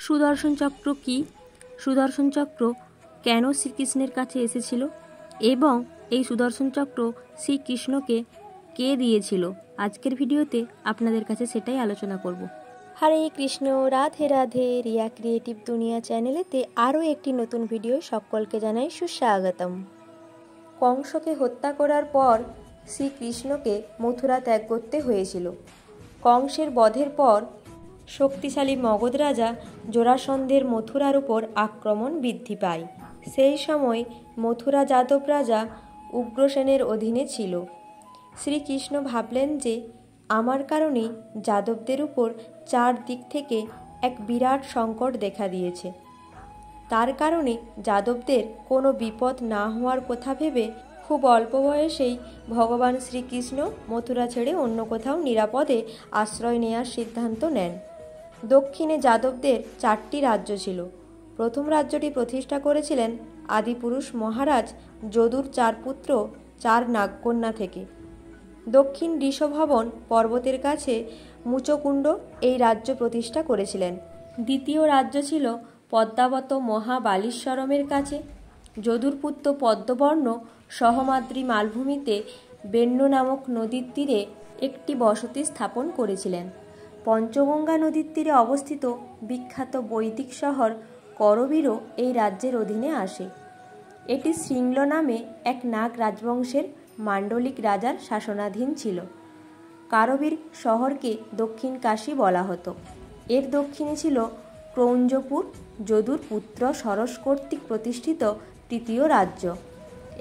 সুদর্শন চক্র কি, সুদর্শন চক্র কেন শ্রীকৃষ্ণের কাছে এসেছিল এবং এই সুদর্শন চক্র শ্রীকৃষ্ণকে কে দিয়েছিল, আজকের ভিডিওতে আপনাদের কাছে সেটাই আলোচনা করব। হরে কৃষ্ণ, রাধে রাধে। রিয়া ক্রিয়েটিভ দুনিয়া চ্যানেলেতে আরও একটি নতুন ভিডিও সকলকে জানাই সুস্বাগতম। কংসকে হত্যা করার পর শ্রীকৃষ্ণকে মথুরা ত্যাগ করতে হয়েছিল। কংসের বধের পর শক্তিশালী মগধ রাজা জরাসন্ধের মথুরার উপর আক্রমণ বৃদ্ধি পায়। সেই সময় মথুরা যাদব রাজা উগ্রসেনের অধীনে ছিল। শ্রীকৃষ্ণ ভাবলেন যে আমার কারণেই যাদবদের উপর চারদিক থেকে এক বিরাট সংকট দেখা দিয়েছে। তার কারণে যাদবদের কোনো বিপদ না হওয়ার কথা ভেবে খুব অল্প বয়সেই ভগবান শ্রীকৃষ্ণ মথুরা ছেড়ে অন্য কোথাও নিরাপদে আশ্রয় নেওয়ার সিদ্ধান্ত নেন। দক্ষিণে যাদবদের 4টি রাজ্য ছিল। প্রথম রাজ্যটি প্রতিষ্ঠা করেছিলেন আদিপুরুষ মহারাজ যদুর 4 পুত্র 4 নাগকন্যা থেকে। দক্ষিণ ঋষভবন পর্বতের কাছে মুচকুণ্ড এই রাজ্য প্রতিষ্ঠা করেছিলেন। দ্বিতীয় রাজ্য ছিল পদ্মাবত মহাবালীশ্বরমের কাছে। যদুর পুত্র পদ্মবর্ণ সহমাদ্রি মালভূমিতে বেণ্য নামক নদীর তীরে একটি বসতি স্থাপন করেছিলেন। পঞ্চগঙ্গা নদীর তীরে অবস্থিত বিখ্যাত বৈদিক শহর করবীরও এই রাজ্যের অধীনে আসে। এটি শৃঙ্গল নামে এক নাগ রাজবংশের মান্ডলিক রাজার শাসনাধীন ছিল। কারবীর শহরকে দক্ষিণ কাশী বলা হতো। এর দক্ষিণে ছিল ক্রৌঞ্জপুর, যদুর পুত্র সরস কর্তৃক প্রতিষ্ঠিত তৃতীয় রাজ্য।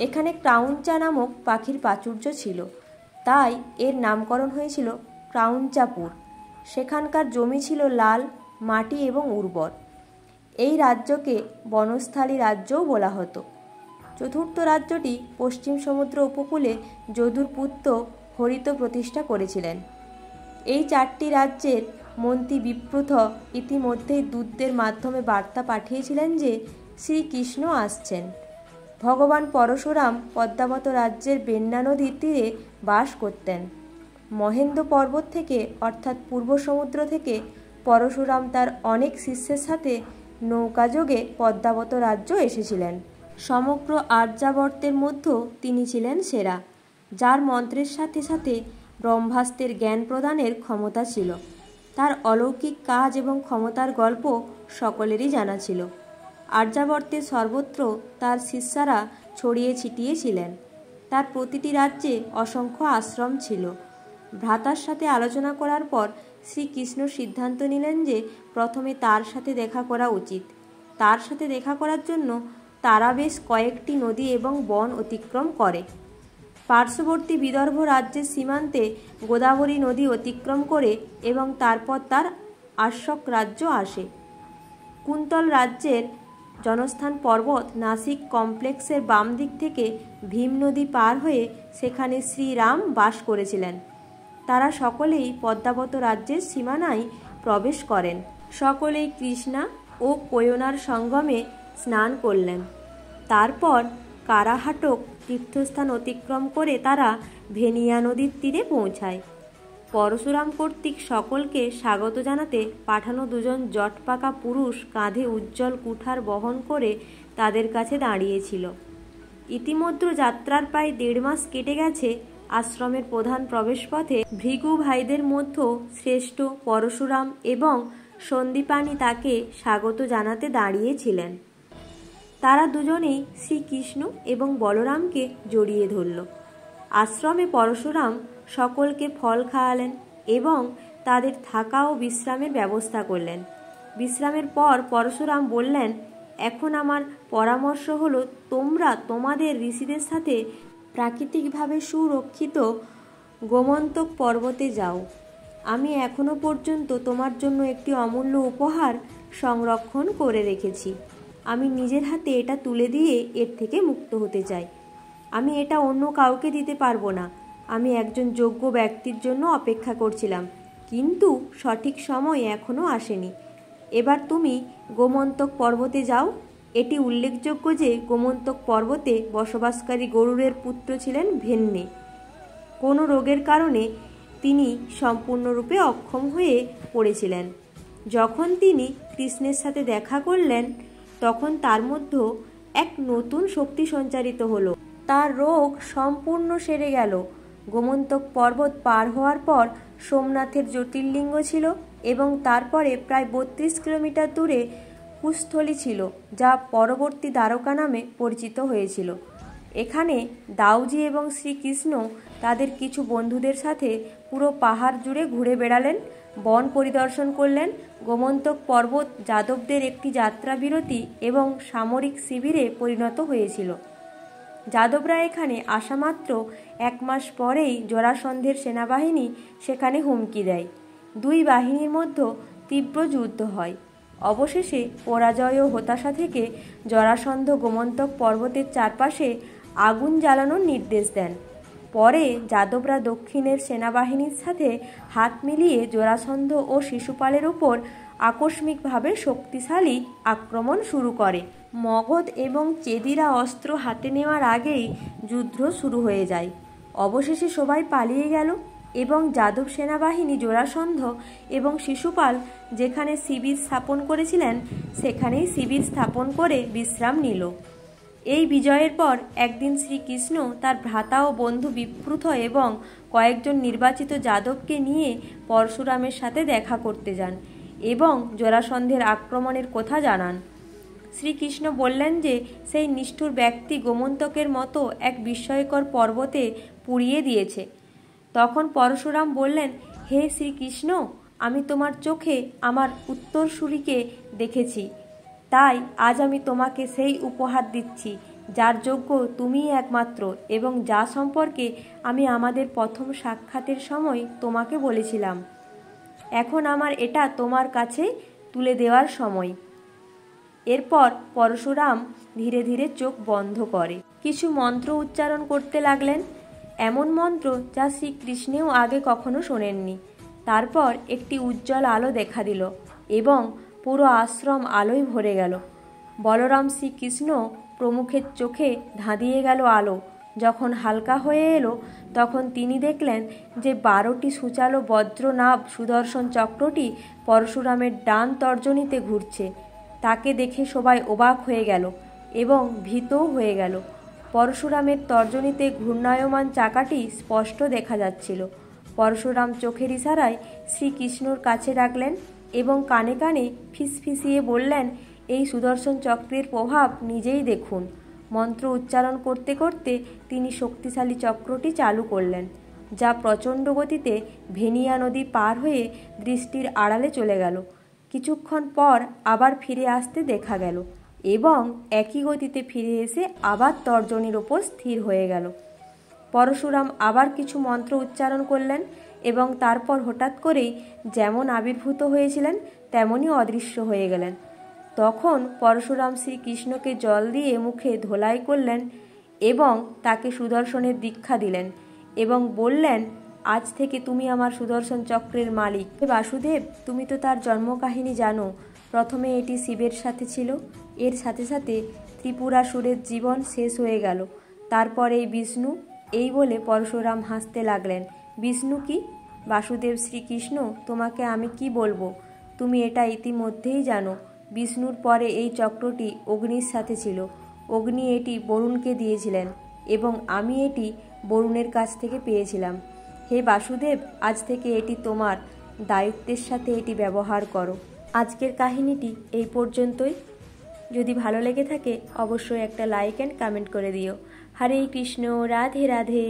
এখানে ক্রাউঞ্চা নামক পাখির প্রাচুর্য ছিল, তাই এর নামকরণ হয়েছিল ক্রাউঞ্চাপুর। সেখানকার জমি ছিল লাল মাটি এবং উর্বর। এই রাজ্যকে বনস্থলী রাজ্যও বলা হতো। চতুর্থ রাজ্যটি পশ্চিম সমুদ্র উপকূলে যদুর পুত্র হরিত প্রতিষ্ঠা করেছিলেন। এই 4টি রাজ্যের মন্ত্রী বিপ্রথ ইতিমধ্যেই দূতদের মাধ্যমে বার্তা পাঠিয়েছিলেন যে শ্রীকৃষ্ণ আসছেন। ভগবান পরশুরাম পদ্মাবত রাজ্যের বেন্না নদীর তীরে বাস করতেন। মহেন্দ্র পর্বত থেকে অর্থাৎ পূর্ব সমুদ্র থেকে পরশুরাম তার অনেক শিষ্যের সাথে নৌকাযোগে পদ্মাবত রাজ্য এসেছিলেন। সমগ্র আর্যাবর্তের মধ্যেও তিনি ছিলেন সেরা, যার মন্ত্রের সাথে সাথে ব্রহ্মাস্ত্রের জ্ঞান প্রদানের ক্ষমতা ছিল। তার অলৌকিক কাজ এবং ক্ষমতার গল্প সকলেরই জানা ছিল। আর্যাবর্তের সর্বত্র তার শিষ্যরা ছড়িয়ে ছিটিয়ে ছিলেন। তার প্রতিটি রাজ্যে অসংখ্য আশ্রম ছিল। ভ্রাতার সাথে আলোচনা করার পর শ্রীকৃষ্ণ সিদ্ধান্ত নিলেন যে প্রথমে তার সাথে দেখা করা উচিত। তার সাথে দেখা করার জন্য তারা বেশ কয়েকটি নদী এবং বন অতিক্রম করে। পার্শ্ববর্তী বিদর্ভ রাজ্যের সীমান্তে গোদাবরী নদী অতিক্রম করে এবং তারপর তার আশ্বক রাজ্য আসে। কুন্তল রাজ্যের জনস্থান পর্বত নাসিক কমপ্লেক্সের বাম দিক থেকে ভীম নদী পার হয়ে সেখানে শ্রীরাম বাস করেছিলেন। তারা সকলেই পদ্মাবত রাজ্যের সীমানায় প্রবেশ করেন। সকলেই কৃষ্ণা ও কোয়নার সঙ্গমে স্নান করলেন। তারপর কারাহাটক তীর্থস্থান অতিক্রম করে তারা ভেনিয়া নদীর তীরে পৌঁছায়। পরশুরাম কর্তৃক সকলকে স্বাগত জানাতে পাঠানো 2 জন জটপাকা পুরুষ কাঁধে উজ্জ্বল কুঠার বহন করে তাদের কাছে দাঁড়িয়েছিল। ইতিমধ্যে যাত্রার প্রায় 1.5 মাস কেটে গেছে। আশ্রমের প্রধান প্রবেশপথে ভৃগু ভাইদের মধ্যে শ্রেষ্ঠ পরশুরাম এবং সন্দীপানি তাকে স্বাগত জানাতে দাঁড়িয়েছিলেন। তারা দুজনেই শ্রীকৃষ্ণ এবং বলরামকে জড়িয়ে ধরল। আশ্রমে পরশুরাম সকলকে ফল খাওয়ালেন এবং তাদের থাকা ও বিশ্রামের ব্যবস্থা করলেন। বিশ্রামের পর পরশুরাম বললেন, এখন আমার পরামর্শ হলো তোমরা তোমাদের ঋষিদের সাথে প্রাকৃতিকভাবে সুরক্ষিত গোমন্তক পর্বতে যাও। আমি এখনো পর্যন্ত তোমার জন্য একটি অমূল্য উপহার সংরক্ষণ করে রেখেছি। আমি নিজের হাতে এটা তুলে দিয়ে এর থেকে মুক্ত হতে চাই। আমি এটা অন্য কাউকে দিতে পারবো না। আমি একজন যোগ্য ব্যক্তির জন্য অপেক্ষা করছিলাম, কিন্তু সঠিক সময় এখনও আসেনি। এবার তুমি গোমন্তক পর্বতে যাও। এটি উল্লেখযোগ্য যে গোমন্তক পর্বতে বসবাসকারী গরুড়ের পুত্র ছিলেন ভেন্নে। কোনো রোগের কারণে তিনি সম্পূর্ণরূপে অক্ষম হয়ে পড়েছিলেন। যখন তিনি কৃষ্ণের সাথে দেখা করলেন তখন তার মধ্যে এক নতুন শক্তি সঞ্চারিত হলো। তার রোগ সম্পূর্ণ সেরে গেল। গোমন্তক পর্বত পার হওয়ার পর সোমনাথের জ্যোতির্লিঙ্গ ছিল এবং তারপরে প্রায় 32 কিলোমিটার দূরে কুস্থলী ছিল, যা পরবর্তী দ্বারকা নামে পরিচিত হয়েছিল। এখানে দাউজি এবং শ্রীকৃষ্ণ তাদের কিছু বন্ধুদের সাথে পুরো পাহাড় জুড়ে ঘুরে বেড়ালেন, বন পরিদর্শন করলেন। গোমন্তক পর্বত যাদবদের একটি যাত্রা বিরতি এবং সামরিক শিবিরে পরিণত হয়েছিল। যাদবরা এখানে আসামাত্র 1 মাস পরেই জরাসন্ধের সেনাবাহিনী সেখানে হুমকি দেয়। দুই বাহিনীর মধ্যে তীব্র যুদ্ধ হয়। অবশেষে পরাজয় ও হতাশা থেকে জরাসন্ধ গোমন্তক পর্বতের চারপাশে আগুন জ্বালানোর নির্দেশ দেন। পরে যাদবরা দক্ষিণের সেনাবাহিনীর সাথে হাত মিলিয়ে জরাসন্ধ ও শিশুপালের উপর আকস্মিকভাবে শক্তিশালী আক্রমণ শুরু করে। মগধ এবং চেদিরা অস্ত্র হাতে নেওয়ার আগেই যুদ্ধ শুরু হয়ে যায়। অবশেষে সবাই পালিয়ে গেল এবং যাদব সেনাবাহিনী জরাসন্ধ এবং শিশুপাল যেখানে শিবির স্থাপন করেছিলেন সেখানেই শিবির স্থাপন করে বিশ্রাম নিল। এই বিজয়ের পর একদিন শ্রীকৃষ্ণ তার ভ্রাতা ও বন্ধু বিপ্রুথ এবং কয়েকজন নির্বাচিত যাদবকে নিয়ে পরশুরামের সাথে দেখা করতে যান এবং জরাসন্ধের আক্রমণের কথা জানান। শ্রীকৃষ্ণ বললেন যে সেই নিষ্ঠুর ব্যক্তি গোমন্তকের মতো এক বিস্ময়কর পর্বতে পুড়িয়ে দিয়েছে। তখন পরশুরাম বললেন, হে শ্রীকৃষ্ণ, আমি তোমার চোখে আমার উত্তরসূরিকে দেখেছি, তাই আজ আমি তোমাকে সেই উপহার দিচ্ছি যার যোগ্য তুমিই একমাত্র এবং যা সম্পর্কে আমি আমাদের প্রথম সাক্ষাতের সময় তোমাকে বলেছিলাম। এখন আমার এটা তোমার কাছে তুলে দেওয়ার সময়। এরপর পরশুরাম ধীরে ধীরে চোখ বন্ধ করে কিছু মন্ত্র উচ্চারণ করতে লাগলেন, এমন মন্ত্র যা শ্রীকৃষ্ণেও আগে কখনো শোনেননি। তারপর একটি উজ্জ্বল আলো দেখা দিল এবং পুরো আশ্রম আলোয় ভরে গেল। বলরাম শ্রীকৃষ্ণ প্রমুখের চোখে ধাঁধিয়ে গেল আলো। যখন হালকা হয়ে এলো তখন তিনি দেখলেন যে 12টি সুচালো বজ্রনাভ সুদর্শন চক্রটি পরশুরামের ডান তর্জনীতে ঘুরছে। তাকে দেখে সবাই অবাক হয়ে গেল এবং ভীতও হয়ে গেল। পরশুরামের তর্জনীতে ঘূর্ণায়মান চাকাটি স্পষ্ট দেখা যাচ্ছিল। পরশুরাম চোখের ইশারায় শ্রীকৃষ্ণর কাছে ডাকলেন এবং কানে কানে ফিসফিসিয়ে বললেন, এই সুদর্শন চক্রের প্রভাব নিজেই দেখুন। মন্ত্র উচ্চারণ করতে করতে তিনি শক্তিশালী চক্রটি চালু করলেন, যা প্রচণ্ড গতিতে ভেনিয়া নদী পার হয়ে দৃষ্টির আড়ালে চলে গেল। কিছুক্ষণ পর আবার ফিরে আসতে দেখা গেল এবং একই গতিতে ফিরে এসে আবার তর্জনীর ওপর স্থির হয়ে গেল। পরশুরাম আবার কিছু মন্ত্র উচ্চারণ করলেন এবং তারপর হঠাৎ করেই যেমন আবির্ভূত হয়েছিলেন তেমনই অদৃশ্য হয়ে গেলেন। তখন পরশুরাম শ্রীকৃষ্ণকে জল দিয়ে মুখে ধোলাই করলেন এবং তাকে সুদর্শনের দীক্ষা দিলেন এবং বললেন, আজ থেকে তুমি আমার সুদর্শন চক্রের মালিক। হে বাসুদেব, তুমি তো তার জন্মকাহিনী জানো। প্রথমে এটি শিবের সাথে ছিল, এর সাথে সাথে ত্রিপুরাসুরের জীবন শেষ হয়ে গেল। তারপর এই বিষ্ণু। এই বলে পরশুরাম হাসতে লাগলেন। বিষ্ণু কি? বাসুদেব, শ্রীকৃষ্ণ, তোমাকে আমি কি বলবো? তুমি এটা ইতিমধ্যেই জানো। বিষ্ণুর পরে এই চক্রটি অগ্নির সাথে ছিল। অগ্নি এটি বরুণকে দিয়েছিলেন এবং আমি এটি বরুণের কাছ থেকে পেয়েছিলাম। হে বাসুদেব, আজ থেকে এটি তোমার। দায়িত্বের সাথে এটি ব্যবহার করো। আজকের কাহিনীটি এই পর্যন্তই। যদি ভালো লেগে থাকে অবশ্যই একটা লাইক অ্যান্ড কমেন্ট করে দিও। হরে কৃষ্ণ, রাধে রাধে।